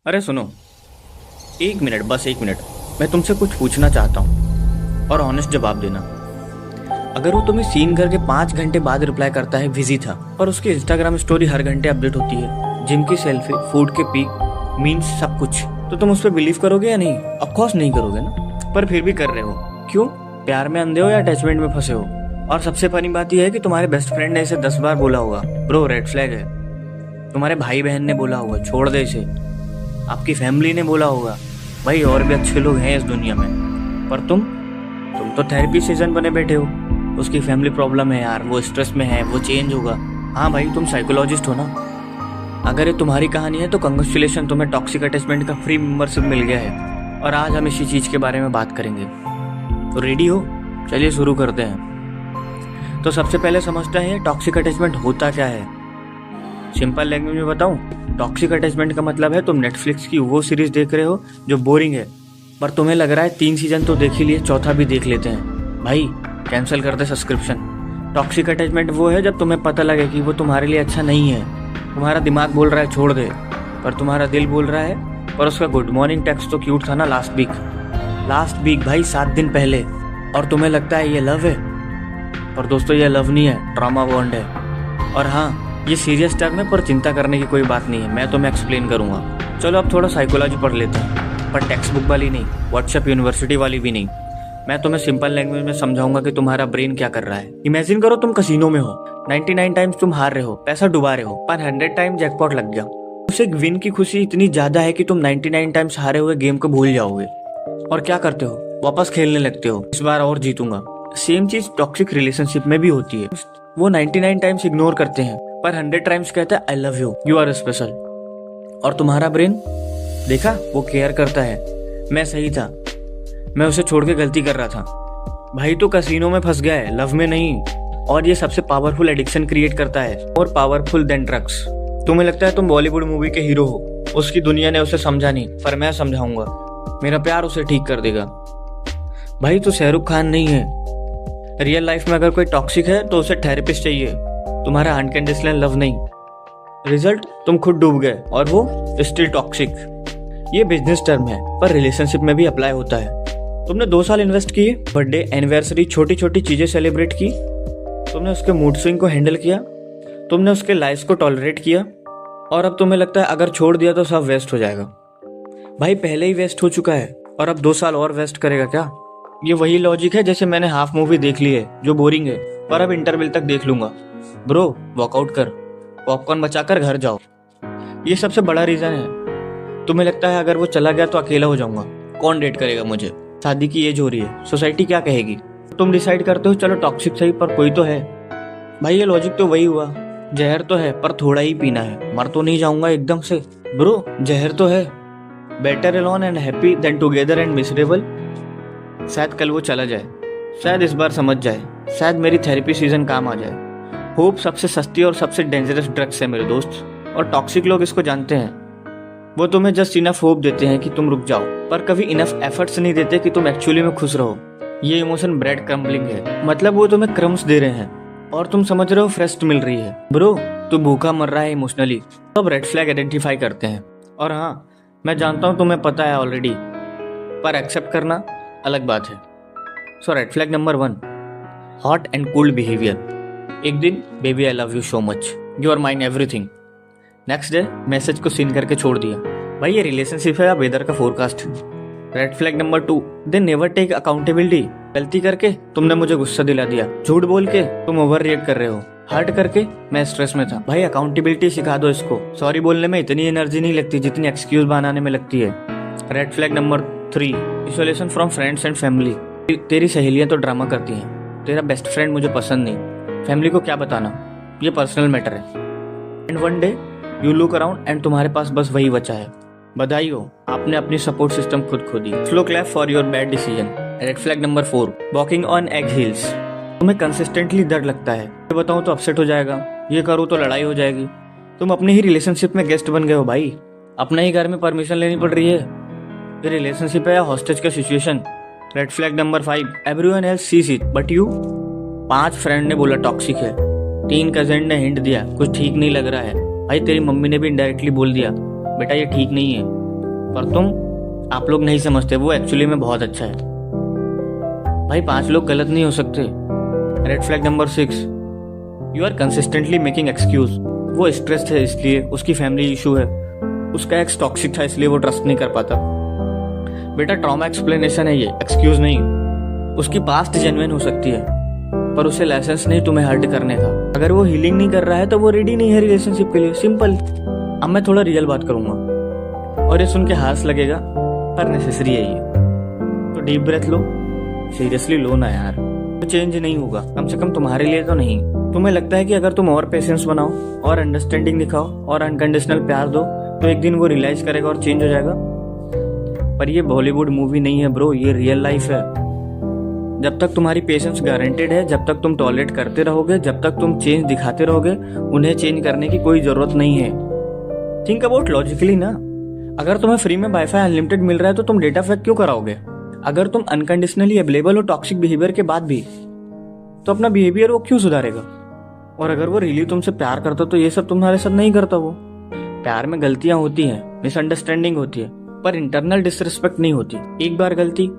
अरे सुनो, एक मिनट, बस एक मिनट। मैं तुमसे कुछ पूछना चाहता हूँ और ऑनेस्ट जवाब देना। अगर वो तुम्हें सीन करके 5 घंटे बाद रिप्लाई करता है बिजी था, पर उसकी इंस्टाग्राम स्टोरी हर घंटे अपडेट होती है, जिम की सेल्फी, फूड के पीक, मीम्स, सब कुछ, तो तुम उस पर बिलीव करोगे या नहीं? ऑफ कोर्स नहीं करोगे ना, पर फिर भी कर रहे हो। क्यों? प्यार में अंधे हो या अटैचमेंट में फंसे हो? और सबसे फनी बात यह है कि तुम्हारे बेस्ट फ्रेंड ने इसे 10 बार बोला होगा, ब्रो रेड फ्लैग है। तुम्हारे भाई बहन ने बोला होगा, छोड़ दे इसे। आपकी फैमिली ने बोला होगा, भाई और भी अच्छे लोग हैं इस दुनिया में। पर तुम तो थेरेपी सीजन बने बैठे हो। उसकी फैमिली प्रॉब्लम है यार, वो स्ट्रेस में है, वो चेंज होगा। हाँ भाई, तुम साइकोलॉजिस्ट हो ना। अगर ये तुम्हारी कहानी है तो कंग्रेचुलेशन, तुम्हें टॉक्सिक अटैचमेंट का फ्री मेंबरशिप मिल गया है। और आज हम इसी चीज़ के बारे में बात करेंगे। तो रेडी हो? चलिए शुरू करते हैं। तो सबसे पहले समझते हैं टॉक्सिक अटैचमेंट होता क्या है। सिंपल लैंग्वेज में बताऊं, टॉक्सिक अटैचमेंट का मतलब है तुम नेटफ्लिक्स की वो सीरीज देख रहे हो जो बोरिंग है, पर तुम्हें लग रहा है 3 सीजन तो देख ही लिए, चौथा भी देख लेते हैं। भाई कैंसिल कर दे सब्सक्रिप्शन। टॉक्सिक अटैचमेंट वो है जब तुम्हें पता लगे कि वो तुम्हारे लिए अच्छा नहीं है। तुम्हारा दिमाग बोल रहा है छोड़ दे, पर तुम्हारा दिल बोल रहा है पर उसका गुड मॉर्निंग टेक्स्ट तो क्यूट था ना लास्ट वीक भाई, 7 दिन पहले। और तुम्हें लगता है ये लव है, पर दोस्तों ये लव नहीं है, ट्रॉमा बॉन्ड है। और हाँ, ये सीरियस टर्म है, पर चिंता करने की कोई बात नहीं है, मैं तुम्हें एक्सप्लेन करूंगा। चलो अब थोड़ा साइकोलॉजी पढ़ लेते हैं, पर टेक्स्ट बुक वाली नहीं, व्हाट्सएप यूनिवर्सिटी वाली भी नहीं। मैं तुम्हें सिंपल लैंग्वेज में समझाऊंगा कि तुम्हारा ब्रेन क्या कर रहा है। इमेजिन करो तुम कसिनो में हो, 99 टाइम्स तुम हार रहे हो, पैसा डुबा रहे हो, पर 100 टाइम जैकपॉट लग गया। उस एक विन की खुशी इतनी ज्यादा है कि तुम 99 टाइम्स हारे हुए गेम को भूल जाओगे। और क्या करते हो? वापस खेलने लगते हो, इस बार और जीतूंगा। सेम चीज टॉक्सिक रिलेशनशिप में भी होती है। वो 99 टाइम्स इग्नोर करते हैं, पर 100 टाइम्स कहता है I love you, you are special. और तुम्हारा ब्रेन, देखा, वो केयर करता है। मैं सही था, मैं उसे छोड़ के गलती कर रहा था। भाई तो कसिनो में फंस गया है, लव में नहीं। और ये सबसे पावरफुल एडिक्शन क्रिएट करता है, और पावरफुल देन ड्रग्स। तुम्हें लगता है तुम बॉलीवुड मूवी के हीरो हो, उसकी दुनिया ने उसे समझा नहीं, पर मैं समझाऊंगा। मेरा प्यार उसे ठीक कर देगा। भाई तो शाहरुख खान नहीं है। रियल लाइफ में अगर कोई टॉक्सिक है तो उसे थेरेपिस्ट चाहिए, तुम्हारा अनकंडीशनल लव नहीं। रिजल्ट, तुम खुद डूब गए और वो स्टिल टॉक्सिक। ये बिजनेस टर्म है, पर रिलेशनशिप में भी अप्लाई होता है। तुमने 2 साल इन्वेस्ट किए, बर्थडे, एनिवर्सरी, छोटी छोटी चीजें सेलिब्रेट की। तुमने उसके मूड स्विंग को हैंडल किया, तुमने उसके लाइफ को टॉलरेट किया, और अब तुम्हें लगता है अगर छोड़ दिया तो सब वेस्ट हो जाएगा। भाई पहले ही वेस्ट हो चुका है, और अब 2 साल और वेस्ट करेगा क्या? ये वही लॉजिक है जैसे मैंने हाफ मूवी देख ली है जो बोरिंग है, पर अब इंटरवल तक देख लूंगा। ब्रो वॉकआउट कर, पॉपकॉर्न बचाकर घर जाओ। ये सबसे बड़ा रीजन है। तुम्हें लगता है अगर वो चला गया तो अकेला हो जाऊंगा, कौन डेट करेगा मुझे, शादी की एज हो रही है, सोसाइटी क्या कहेगी। तुम डिसाइड करते हो चलो टॉक्सिक सही, पर कोई तो है। भाई ये लॉजिक तो वही हुआ, जहर तो है पर थोड़ा ही पीना है, मर तो नहीं जाऊंगा एकदम से। ब्रो जहर तो है, better alone and happy than together and miserable. शायद कल वो चला जाए, शायद इस बार समझ जाए, शायद मेरी थेरेपी सीजन काम आ जाए। होप सबसे सस्ती और सबसे डेंजरस ड्रग्स है मेरे दोस्त, और टॉक्सिक लोग इसको जानते हैं। वो तुम्हें जस्ट इनफ होप देते हैं कि तुम रुक जाओ, पर कभी इनफ एफर्ट्स नहीं देते कि तुम एक्चुअली में खुश रहो। ये इमोशन ब्रेड क्रम्बलिंग है, मतलब वो तुम्हें क्रम्स दे रहे हैं और तुम समझ रहे हो फ्रेस्ट मिल रही है। ब्रो तू भूखा मर रहा है इमोशनली। तो अब रेड फ्लैग आइडेंटिफाई करते हैं। और हाँ, मैं जानता हूँ तुम्हें पता है ऑलरेडी, पर एक्सेप्ट करना अलग बात है। So red flag number 1, hot and cool behaviour. एक दिन, baby I love you so much, you are mine everything. Next day message को सीन करके छोड़ दिया। भाई ये रिलेशनशिप है या वेदर का forecast? Red flag number 2, they never take accountability. गलती करके तुमने मुझे गुस्सा दिला दिया, झूठ बोल के तुम ओवर रिएक्ट कर रहे हो, हर्ट करके मैं स्ट्रेस में था। भाई अकाउंटेबिलिटी सिखा दो इसको। सॉरी बोलने में इतनी एनर्जी नहीं लगती जितनी एक्सक्यूज बनाने में लगती है। Red flag number 3, isolation from friends and family. तेरी सहेलियां तो ड्रामा करती हैं, तेरा बेस्ट फ्रेंड मुझे पसंद नहीं, फैमिली को क्या बताना, ये पर्सनल मैटर है। And one day you look around and तुम्हारे पास बस वही बचा है। बधाई हो, आपने अपनी सपोर्ट सिस्टम खुद खो दी। Slow clap for your bad decision. Red flag number 4, walking on egg heels. तुम्हें कंसिस्टेंटली डर लगता है, ये बताऊं तो अपसेट हो जाएगा, ये करूँ तो लड़ाई हो जाएगी। तुम अपने ही रिलेशनशिप में गेस्ट बन गए हो भाई, अपने ही घर में परमिशन लेनी पड़ रही है। ये रिलेशनशिप है या हॉस्टेज का situation? Red flag number 5, everyone else sees it but you. 5 friend ने बोला टॉक्सिक है, 3 कजिन ने हिंट दिया कुछ ठीक नहीं लग रहा है, भाई तेरी मम्मी ने भी इनडायरेक्टली बोल दिया बेटा ये ठीक नहीं है, पर आप लोग नहीं समझते, वो एक्चुअली में बहुत अच्छा है। भाई 5 लोग गलत नहीं हो सकते। Red flag number 6, you are consistently making excuse. वो स्ट्रेस्ड है इसलिए, उसकी फैमिली इशू है, उसका एक्स टॉक्सिक था इसलिए वो ट्रस्ट नहीं कर पाता। बेटा ट्रॉमा एक्सप्लेनेशन है ये, एक्सक्यूज नहीं। उसकी पास्ट जेन्युइन हो सकती है पर उसे लाइसेंस नहीं तुम्हें हर्ट करने का। अगर वो हीलिंग नहीं कर रहा है तो वो रेडी नहीं है रिलेशनशिप के लिए, सिंपल। अब मैं थोड़ा रियल बात करूंगा और ये सुन के हार्श लगेगा पर नेसेसरी है ये। तो डीप ब्रेथ लो, सीरियसली लो ना यार। तो चेंज नहीं होगा, कम से कम तुम्हारे लिए तो नहीं। तुम्हें लगता है कि अगर तुम और पेशेंस बनाओ और अंडरस्टैंडिंग दिखाओ और अनकंडीशनल प्यार दो तो एक दिन वो रियलाइज करेगा और चेंज हो जाएगा। पर ये बॉलीवुड मूवी नहीं है ब्रो, ये रियल लाइफ है। जब तक तुम्हारी पेशेंस गारंटेड है, जब तक तुम टॉलरेट करते रहोगे, जब तक तुम चेंज दिखाते रहोगे, उन्हें चेंज करने की कोई जरूरत नहीं है। थिंक अबाउट लॉजिकली ना। अगर तुम्हें फ्री में वाईफाई अनलिमिटेड मिल रहा है तो तुम डेटा पैक क्यों कराओगे? अगर तुम अनकंडीशनली अवेलेबल हो टॉक्सिक बिहेवियर के बाद भी, तो अपना बिहेवियर वो क्यों सुधारेगा? और अगर वो रियली तुमसे प्यार करता तो ये सब तुम्हारे साथ नहीं करता। वो प्यार में गलतियां होती हैं, मिसअंडरस्टैंडिंग होती है, पर इंटरनल डिसरिस्पेक्ट नहीं होती। एक बार गलती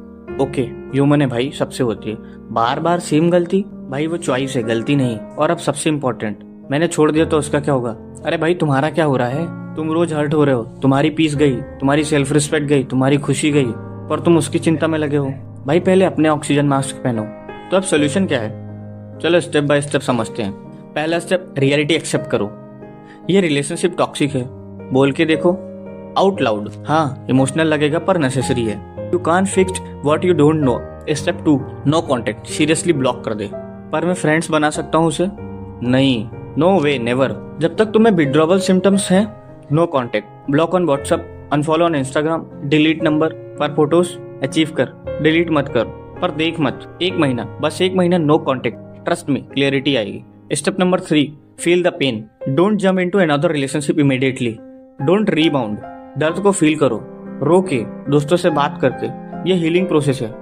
ओके, ह्यूमन है भाई, सबसे होती है। बार बार सेम गलती, भाई वो चॉइस है, गलती नहीं। और अब सबसे इम्पोर्टेंट, मैंने छोड़ दिया तो उसका क्या होगा? अरे भाई तुम्हारा क्या हो रहा है? तुम रोज हर्ट हो रहे हो, तुम्हारी पीस गई, तुम्हारी सेल्फ रिस्पेक्ट गई, तुम्हारी खुशी गई, पर तुम उसकी चिंता में लगे हो। भाई पहले अपने ऑक्सीजन मास्क पहनो। तो अब सोल्यूशन क्या है? चलो स्टेप बाय स्टेप समझते हैं। पहला स्टेप, रियलिटी एक्सेप्ट करो। ये रिलेशनशिप टॉक्सिक है, बोल के देखो आउट लाउड। हाँ इमोशनल लगेगा पर नेसेसरी है। You can't fix what you don't know. Step 2, no contact, seriously block कर दे। पर मैं फ्रेंड्स बना सकता हूँ उसे? नहीं, नो वे, नेवर। जब तक तुम्हें विड्रॉवल सिम्टम्स हैं, no contact. Block on WhatsApp, unfollow on Instagram, delete number. पर फोटोज अचीव कर, डिलीट मत कर। पर देख मत। 1 महीना, बस 1 महीना no contact, trust me clarity आएगी। Step number 3, feel the pain. Don't jump into another relationship immediately. Don't rebound. दर्द को फील करो, रो के, दोस्तों से बात करके। ये हीलिंग प्रोसेस है।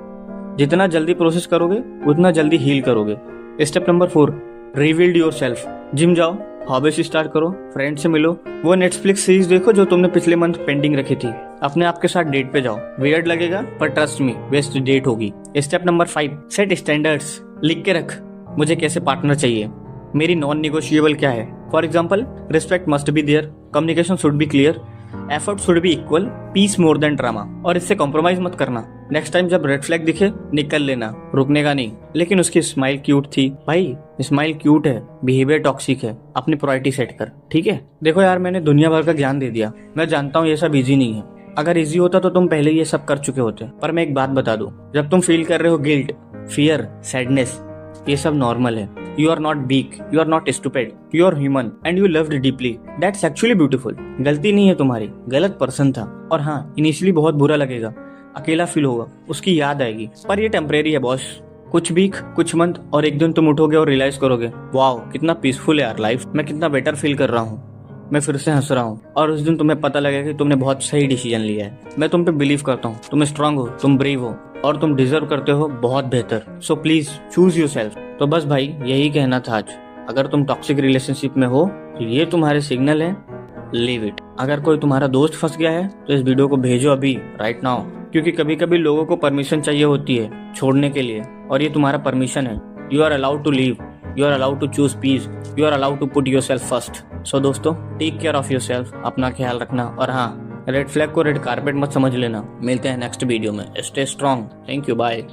जितना जल्दी प्रोसेस करोगे उतना जल्दी हील करोगे। Step number 4, rebuild yourself. Gym जाओ, हॉबीज स्टार्ट करो, फ्रेंड से मिलो, वो नेटफ्लिक्स सीरीज देखो जो तुमने पिछले मंथ पेंडिंग रखी थी। अपने आप के साथ डेट पे जाओ। वियर्ड लगेगा पर ट्रस्ट मी, बेस्ट डेट होगी। Step number 5, set standards. लिख के रख, मुझे कैसे पार्टनर चाहिए, मेरी नॉन निगोशिएबल क्या है। For example, respect must be there, communication should be clear, effort should be equal, peace more than drama. और इससे कॉम्प्रोमाइज मत करना। नेक्स्ट टाइम जब रेड फ्लैग दिखे निकल लेना, रुकने का नहीं। लेकिन उसकी स्माइल क्यूट थी। भाई स्माइल क्यूट है, बिहेवियर टॉक्सिक है, अपनी प्रायोरिटी सेट कर, ठीक है? देखो यार, मैंने दुनिया भर का ज्ञान दे दिया। मैं जानता हूँ ये सब इजी नहीं है। अगर इजी होता तो तुम पहले ये सब कर चुके होते। पर मैं एक बात बता दूं, जब तुम फील कर रहे हो गिल्ट, फियर, सैडनेस, ये सब नॉर्मल है। You are not weak, you are not stupid, you are human and you loved deeply. That's actually beautiful. गलती नहीं है तुम्हारी, गलत पर्सन था। और हाँ, इनिशियली बहुत बुरा लगेगा, अकेला फील होगा, उसकी याद आएगी, पर ये टेम्परेरी है बॉस। कुछ वीक, कुछ मंथ और एक दिन तुम उठोगे और रियलाइज करोगे, वाओ कितना पीसफुल है यार लाइफ, मैं कितना बेटर फील कर रहा हूँ, मैं फिर से हंस रहा हूँ। और उस दिन तुम्हें पता लगेगा कि तुमने बहुत सही डिसीजन लिया है। मैं तुम पे बिलीव करता हूँ, तुम स्ट्रांग हो, तुम ब्रेव हो और तुम डिजर्व करते हो बहुत बेहतर। So please choose yourself. तो बस भाई यही कहना था आज। अगर तुम टॉक्सिक रिलेशनशिप में हो तो ये तुम्हारे सिग्नल है, लीव इट। अगर कोई तुम्हारा दोस्त फंस गया है तो इस वीडियो को भेजो अभी, राइट नाउ। क्योंकि कभी कभी लोगों को परमिशन चाहिए होती है छोड़ने के लिए, और ये तुम्हारा परमिशन है। You are allowed to leave, you are allowed to choose peace, you are allowed to put yourself first. So दोस्तों, टेक केयर ऑफ योरसेल्फ, अपना ख्याल रखना। और हाँ, रेड फ्लैग को रेड कारपेट मत समझ लेना। मिलते हैं नेक्स्ट वीडियो में। Stay strong. Thank you, bye.